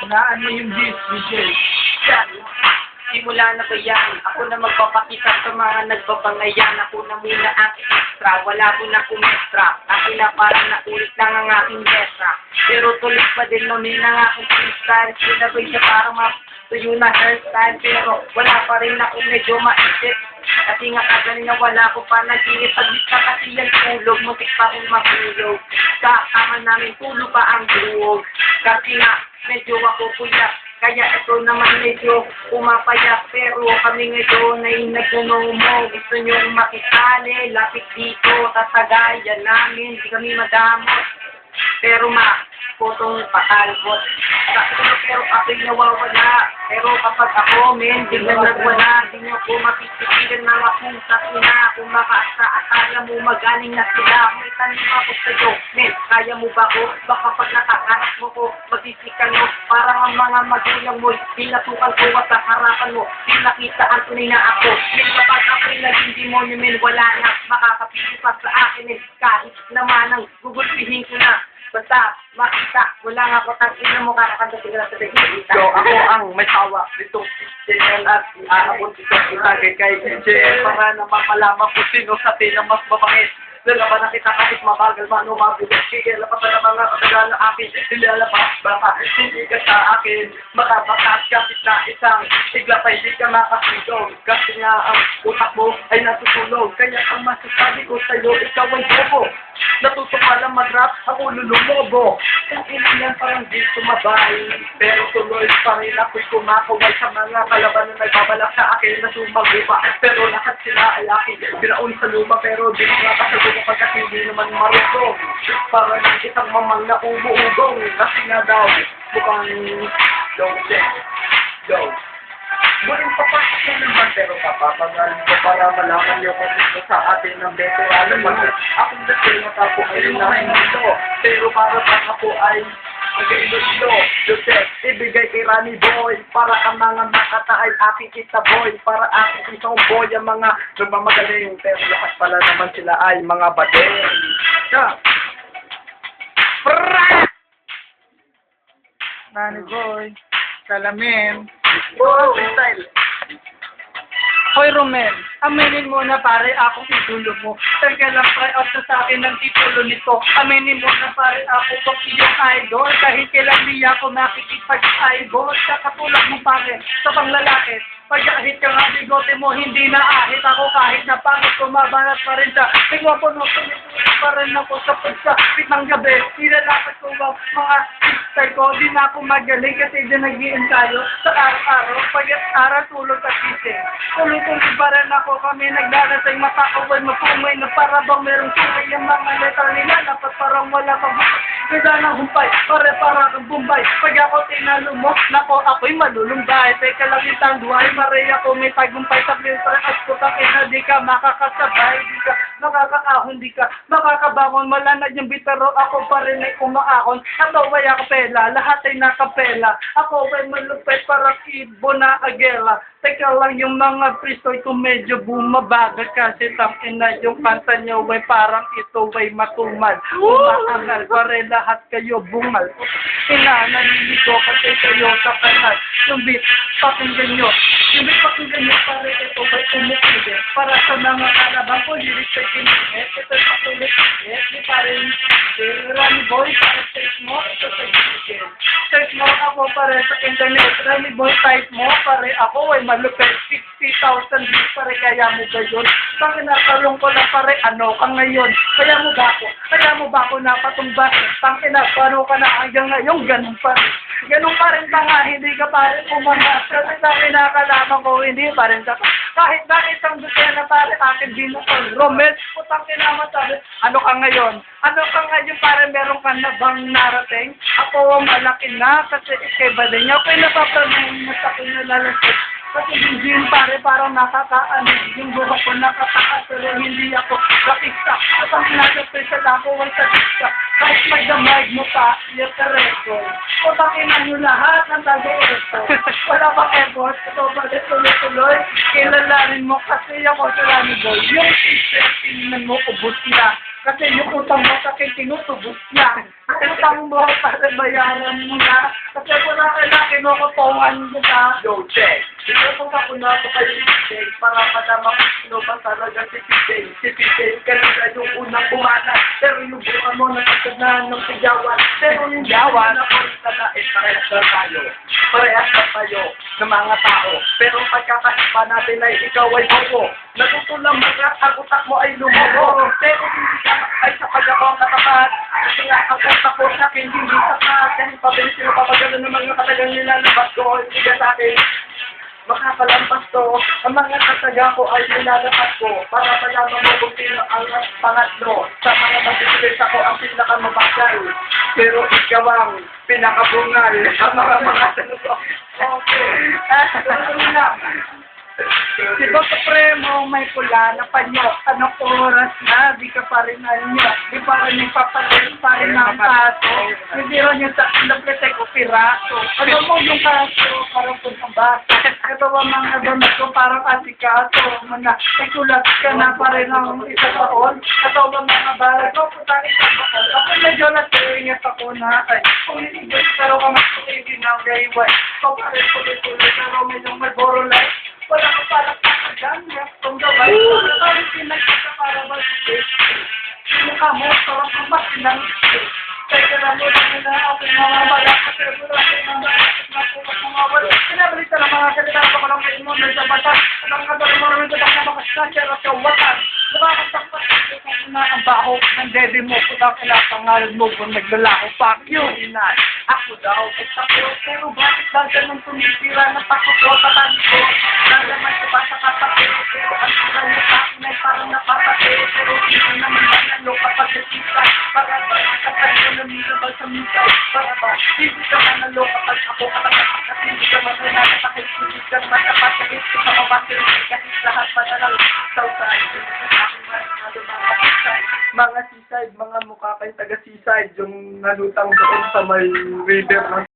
Hulaan mo yung DJ. Simula na ba yan? Ako na magpapakita sa mga nagbabangayan. Ako na muna ang extra. Wala mo na kumestra. Akin na parang naulit lang ang aking letra. Pero tuloy pa din namin ang aking freestyle. Sinabay siya parang matuyo na hairstyle. Pero wala pa rin ako medyo maisip. Kasi nga kagaling na wala ko pa nag-iip. Paglit ka kasi yan tulog. Musik pa kong mahulog. Kasama namin tulog pa ang buwog. Kasi nga medyo ako kuya. Kaya ito naman medyo pumapayak. Pero kami ngayon ay nagnunomo. Gusto nyo makisali, lapit dito, tatagayan namin. Hindi kami madamot. Pero putong patalbot. Pero ako'y nawawala. Pero kapag ako, biglang nagwala. Di nyo ko mapipitigan na mapuntas na. Kung makaasa, akala mo magaling na sila. May tanong ako sa'yo, kaya mo ba ko? Baka pag nakakarap mo ko, magsisikan mo. Parang ang mga magulang mo, pinatukan ko at sa harapan mo. Pinakita ang tunay na ako. Kapag ako'y naging demonyo, wala na makakapilit pa sa akin. Kahit naman ang gugulpihin ko na. Basta, makita, wala nga po tangin mo kakakanta sigla sa pagkikita. So, ako ang may hawak nitong channel at aabot itong itagay kay DJ para na mapalaman kung sino sa tina mas mabangit. Lalaban na kita kahit mabagal man o mabulit. Kikilapatan na mga katagal na akin. Nilalabas baka hindi ka sa akin. Makabakas kapit na isang sigla pa hindi ka makasigog. Kasi nga ang utak mo ay natutulog. Kaya ang masasabi ko sa'yo, ikaw ay bobo. Natuto pa lang mag-rap, ako lulumobo. Ang ilan yan parang di sumabay. Pero tuloy pa rin ako'y kumakaway sa mga kalaban na nagbabalak sa akin na sumagupa. Pero lahat sila ay akin. Binaon sa lupa pero di nakakasagot kapag hindi naman marunong. Para ng isang mamang na umuugong. Kasi nga daw, mukhang go. Muling papasok na naman pero papapagal ko para malaman niyo kung ito sa atin ng veterano. Akong dati matapo ngayon na hindi. Pero para sa ako ay mag-iilo. Joseph, ibigay kay Rani Boy. Para ang mga makata ay aking kita boy. Para aking isang boy ang mga nagmamagaling. Pero lahat pala naman sila ay mga badeng. Rani Boy, salamin. Freestyle. Hoy Romel, aminin mo na pare akong idolo mo. Teka lang try out na sa akin ng titulo nito. Aminin mo na pare ako pag iyong idol. Kahit kailan di ako nakikipag-idol. Katulad mo pare sa panglalaki. Pag-ahit ka nga bigote mo, hindi na ahit ako kahit na pangit kumabanat pa rin sa tingwa ko no, tumituloy pa rin ako sa pagsapit ng gabi. Nilalakad ko mga style ko, di na ako magaling kasi din nag-i-ensayo sa araw-araw. Pag-aral tulog at gising. Tuloy-tuloy pa rin ako kami nagdarasay matakaway mapumay na para bang merong sungay yung mga letter nila dapat parang wala pang ganda ng humpay, para kang bumbay. Pag ako tinalo mo, nako ako'y malulumbay. Teka lang itang duhay, Maria ko may tagumpay sa filter at kutang ina, di ka makakasabay, di ka makakaahon, di ka makakabangon, malanad yung bitaro, ako pa rin ay umaahon. Ako ay akapela, lahat ay nakapela. Ako ay malupit para ibo na agela. Teka lang yung mga prisoy ko medyo bumabagal kasi tangina yung kanta nyo ay parang ito ay matumal. Umaangal pa rin lahat kayo bungal. Naniligo kasi kayo sa kanal. Yung beat, pakinggan nyo. Yung beat, pakinggan nyo para ito ay umukide. Para sa mga kalabang ko, lyrics ay kinigit. Ito ay patulit. Di pa rin Rani Boy, para search mo, ito sa Google. Search mo ako para sa internet. Rani Boy, type mo, para ako ay malupit. 60,000 views pare, kaya mo ba yun? Bakit natalong ko lang pare, ano ka ngayon? Kaya mo ba ako napatumba? Tangina, paano ka na hanggang ngayon? Ganun pa rin ka nga, hindi ka pare umangas. Kasi sa kinakalaman ko, hindi pa rin ka. Kahit na isang dutena pare, akin din ako. Romel, putang kinama sabi, ano ka ngayon? Ano ka ngayon pare, meron ka na bang narating? Ako ang malaki na, kasi ikay ba din? Ako'y napapamin mo sa kinalalasot. Kasi yung pare parang nakakaano, yung buhok ko nakataas, pero hindi ako rakista. At ang nasa-special ako ay sadista. Kahit magdamag mo pa, yung kareto. O bakit na nyo lahat ng tago-eto? Wala bang effort? Ito ba tuloy-tuloy? Kilalanin mo kasi ako sa Rani Boy. Yung t-shirt, tingnan mo, ubos na. Kasi yung utang mo sa akin, tinutubos niya. Utang mo para bayaran mo na. Kasi wala ka na, kinukutungan kita. Yo, check. Pinupunta ko na ako kay PJ para malaman kung sino ba talaga si PJ. Si PJ kanina yung unang bumana. Pero yung buka mo nakasagnahan ng sigawan. Pero yung sigawan na kurita na parehas na tayo. Parehas na tayo ng mga tao. Pero pagkakaiba natin ay ikaw ay bobo. Natutulang mag-rap, ang utak mo ay lumobo. Pero hindi ka ay sa pagkakong katapat. Kasi nga ang utak ko sa akin hindi sapat. Dahil pabilis sila papagano ng mga katagang nilalabas ko. Hindi ka sa akin. Makapalampas to, ang mga kataga ko ay nilalabas ko para malaman mo kung sino ang pangatlo. Sa mga masisigil ako ang pinakamabagal. Pero ikaw ang pinakabungal. Ang mga tanong. Okay. Tuloy na. Si Bob Supremo may pula na panyo. Anong oras na? Di ka pa rin anyo. Di pa rin ipapalit pa rin ang kaso. Hindi rin yung sa naplete ko piraso. Ano mo yung kaso? Parang puntang basa. Ito ba mga donat ko parang asikaso. Mga ikulat ka na pa rin ang isa taon. Ito ba mga balag ko? Putang isa taon. Ako medyo natingit ako na. Ay, kung hindi pero ka mas na gayway. Ikaw pa rin tuloy-tuloy. Pero medyo may boro life. Wala ka pala kakagyan, kung gabay, wala ka rin pinagkita para mag-stay. Mukha mo, sarap ang masinang stay. Kaya lang mo lang na ako mga wala, kasi wala ko mga wala. Pinabalita ng mga salita ko lang kayo mo, nasa batas. Ang kadari mo rin ito na makasasya at sa watas. Nakakatakpat na ang baho ng dede mo, kung ang kailangan mo kung naglalako. Fuck you, inay. Ako daw, takot, pero bakit lang ganun tumitira na takot ko, tatali ko? Nalaman ko ba sa kapatid, pero ang sila niya sa akin ay parang napapatid. Pero hindi naman manalo kapag nasita, para ba kapag ko namilabal sa mita, para ba hindi ka manalo kapag ako katakas, at hindi ka manalo kapag hindi ka matapatid, kung sa mabasir, kasi lahat pa na lang sa usay. Mga seaside, mga mukha kay taga seaside, yung nalutang doon sa may river ng